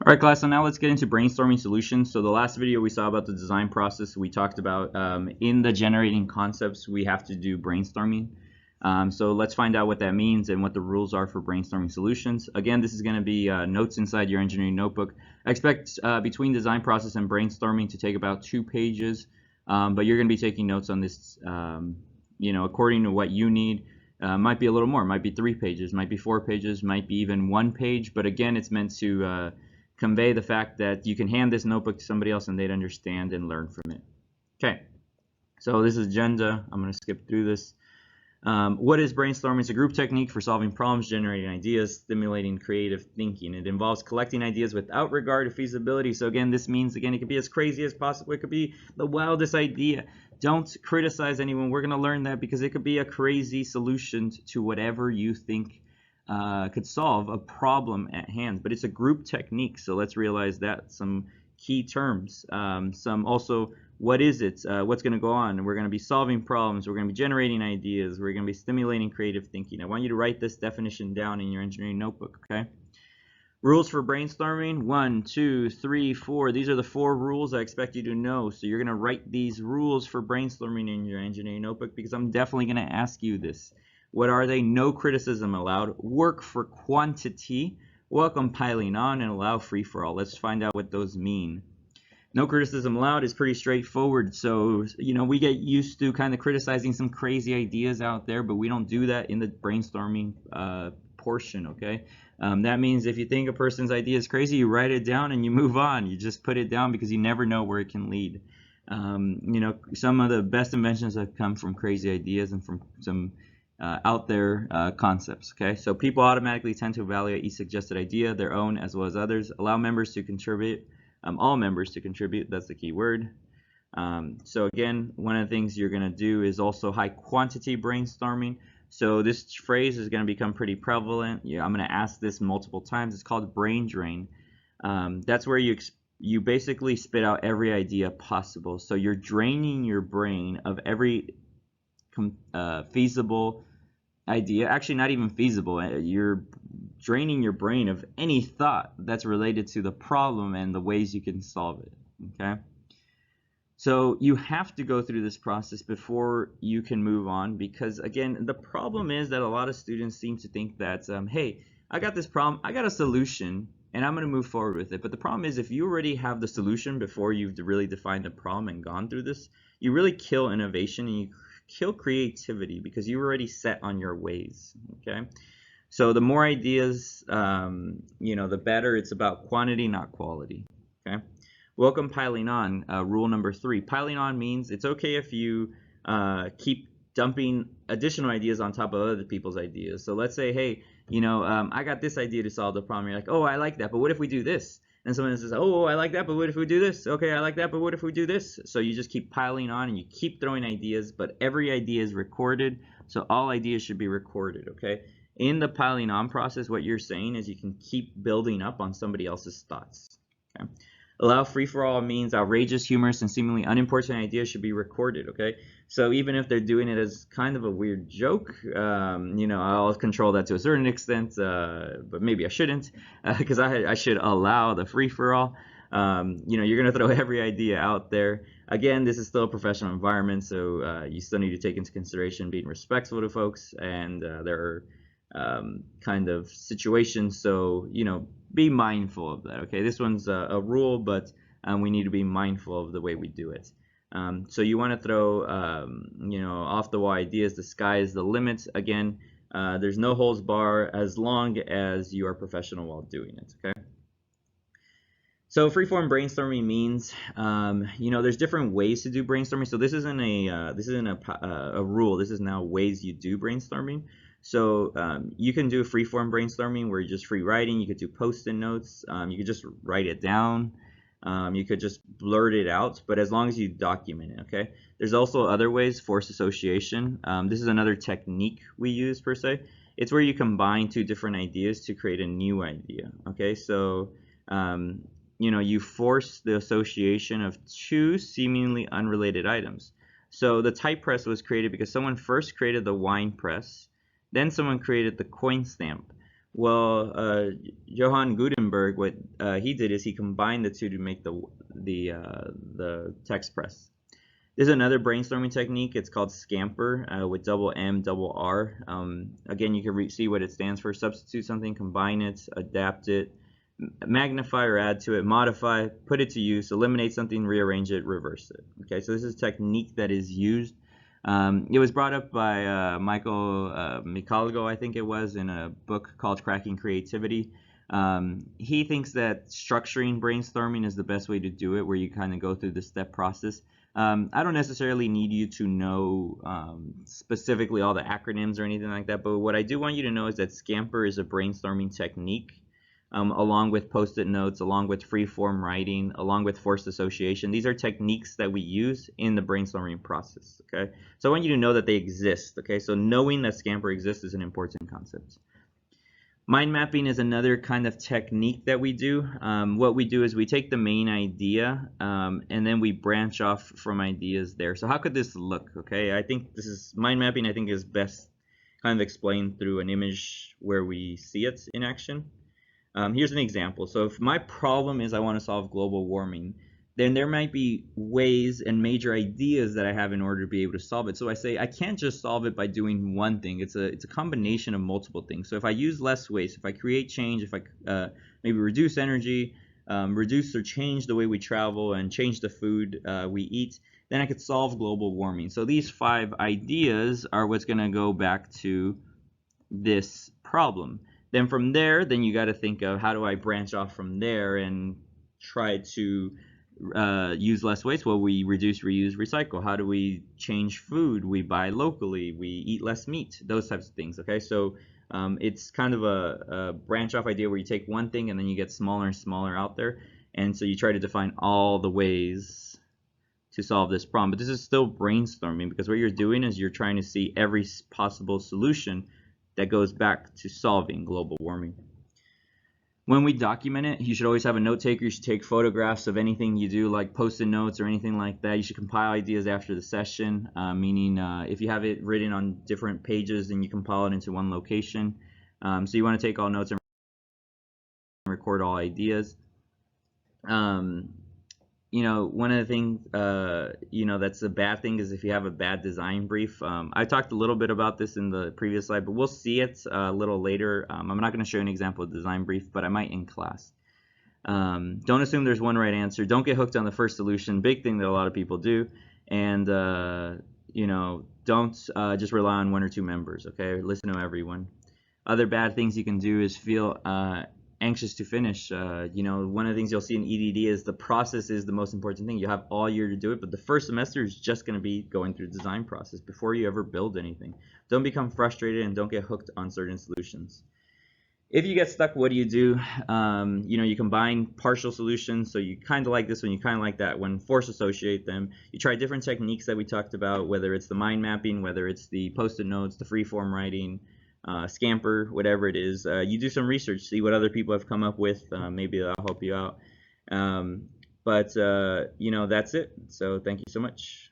All right, class, so now let's get into brainstorming solutions. So the last video we saw about the design process, we talked about in the generating concepts, we have to do brainstorming. So let's find out what that means and what the rules are for brainstorming solutions. Again, this is going to be notes inside your engineering notebook. I expect between design process and brainstorming to take about 2 pages, but you're going to be taking notes on this, according to what you need. Might be a little more, might be 3 pages, might be 4 pages, might be even 1 page, but again, it's meant to convey the fact that you can hand this notebook to somebody else and they'd understand and learn from it. Okay, so this is agenda. I'm going to skip through this. What is brainstorming? It's a group technique for solving problems, generating ideas, stimulating creative thinking. It involves collecting ideas without regard to feasibility. So again, this means, again, it could be as crazy as possible. It could be the wildest idea. Don't criticize anyone. We're going to learn that because it could be a crazy solution to whatever you think could solve a problem at hand. But it's a group technique, so let's realize that. Some key terms, some also, what is it, what's going to go on. We're going to be solving problems, we're going to be generating ideas, we're going to be stimulating creative thinking. I want you to write this definition down in your engineering notebook, okay? Rules for brainstorming, 1, 2, 3, 4. These are the 4 rules I expect you to know. So you're going to write these rules for brainstorming in your engineering notebook because I'm definitely going to ask you this. What are they? No criticism allowed. Work for quantity. Welcome piling on, and allow free for all. Let's find out what those mean. No criticism allowed is pretty straightforward. So, we get used to kind of criticizing some crazy ideas out there, but we don't do that in the brainstorming portion, okay? That means if you think a person's idea is crazy, you write it down and you move on. You just put it down because you never know where it can lead. Some of the best inventions have come from crazy ideas and from some out there concepts, okay? So people automatically tend to evaluate each suggested idea, their own as well as others. Allow members to contribute. All members to contribute, that's the key word. So again, one of the things you're going to do is also high quantity brainstorming. So this phrase is going to become pretty prevalent. I'm going to ask this multiple times. It's called brain drain. That's where you basically spit out every idea possible. So you're draining your brain of every feasible idea. Actually, not even feasible. You're draining your brain of any thought that's related to the problem and the ways you can solve it, okay? So you have to go through this process before you can move on because, again, the problem is that a lot of students seem to think that, hey, I got this problem, I got a solution, and I'm going to move forward with it. But the problem is if you already have the solution before you've really defined the problem and gone through this, you really kill innovation and you kill creativity because you're already set on your ways, okay? So the more ideas, the better. It's about quantity, not quality, okay? Welcome piling on. Rule number 3. Piling on means it's okay if you keep dumping additional ideas on top of other people's ideas. So let's say, hey, I got this idea to solve the problem. You're like, oh, I like that, but what if we do this? And someone says, oh, I like that, but what if we do this? Okay, I like that, but what if we do this? So you just keep piling on and you keep throwing ideas, but every idea is recorded. So all ideas should be recorded, okay? In the piling on process, what you're saying is you can keep building up on somebody else's thoughts, okay? Allow free-for-all means outrageous, humorous, and seemingly unimportant ideas should be recorded, okay? So even if they're doing it as kind of a weird joke, I'll control that to a certain extent, but maybe I shouldn't, because I should allow the free-for-all. You're going to throw every idea out there. Again, this is still a professional environment, so you still need to take into consideration being respectful to folks, and there are kind of situations, so, be mindful of that, okay? This one's a rule, but we need to be mindful of the way we do it. So you want to throw, off-the-wall ideas. The sky is the limit. Again, there's no holds bar as long as you are professional while doing it, okay? So freeform brainstorming means, there's different ways to do brainstorming. So this isn't a rule. This is now ways you do brainstorming. So you can do freeform brainstorming where you're just free writing. You could do post-it notes. You could just write it down. You could just blurt it out, but as long as you document it, okay? There's also other ways, forced association. This is another technique we use per se. It's where you combine 2 different ideas to create a new idea, okay? So, you force the association of 2 seemingly unrelated items. So the type press was created because someone first created the wine press, then someone created the coin stamp. Well, Johann Gutenberg, what he did is he combined the two to make the text press. There's another brainstorming technique. It's called Scamper with double M, double R. Again, you can see what it stands for. Substitute something, combine it, adapt it, magnify or add to it, modify, put it to use, eliminate something, rearrange it, reverse it. Okay, so this is a technique that is used. It was brought up by Michael Michalgo, I think it was, in a book called Cracking Creativity. He thinks that structuring brainstorming is the best way to do it, where you kind of go through the step process. I don't necessarily need you to know specifically all the acronyms or anything like that, but what I do want you to know is that Scamper is a brainstorming technique, along with post-it notes, along with free-form writing, along with forced association. These are techniques that we use in the brainstorming process, okay? So I want you to know that they exist, okay? So knowing that Scamper exists is an important concept. Mind mapping is another kind of technique that we do. What we do is we take the main idea and then we branch off from ideas there. So how could this look? Okay, I think this is mind mapping. I think is best kind of explained through an image where we see it in action. Here's an example. So if my problem is I want to solve global warming, then there might be ways and major ideas that I have in order to be able to solve it. So I say I can't just solve it by doing one thing. It's a combination of multiple things. So if I use less waste, if I create change, if I maybe reduce energy, reduce or change the way we travel, and change the food we eat, then I could solve global warming. So these 5 ideas are what's going to go back to this problem. Then from there, then you got to think of how do I branch off from there and try to use less waste. Well, we reduce, reuse, recycle. How do we change food? We buy locally. We eat less meat. Those types of things. Okay, so it's kind of a branch off idea where you take one thing and then you get smaller and smaller out there, and so you try to define all the ways to solve this problem. But this is still brainstorming, because what you're doing is you're trying to see every possible solution that goes back to solving global warming. When we document it, you should always have a note taker. You should take photographs of anything you do, like post-it notes or anything like that. You should compile ideas after the session, meaning if you have it written on different pages, then you compile it into one location. So you want to take all notes and record all ideas. You know, one of the things, you know, that's a bad thing is if you have a bad design brief. I talked a little bit about this in the previous slide, but we'll see it a little later. I'm not going to show an example of design brief, but I might in class. Don't assume there's one right answer. Don't get hooked on the first solution. Big thing that a lot of people do. And, you know, don't just rely on 1 or 2 members, okay? Listen to everyone. Other bad things you can do is feel anxious to finish. You know, one of the things you'll see in EDD is the process is the most important thing. You have all year to do it, but the first semester is just going to be going through the design process before you ever build anything. Don't become frustrated and don't get hooked on certain solutions. If you get stuck, what do? You know, you combine partial solutions. So you kind of like this one, you kind of like that one, force associate them. You try different techniques that we talked about, whether it's the mind mapping, whether it's the post-it notes, the free-form writing, Scamper, whatever it is. You do some research, see what other people have come up with. Maybe that'll help you out. But you know, that's it. So thank you so much.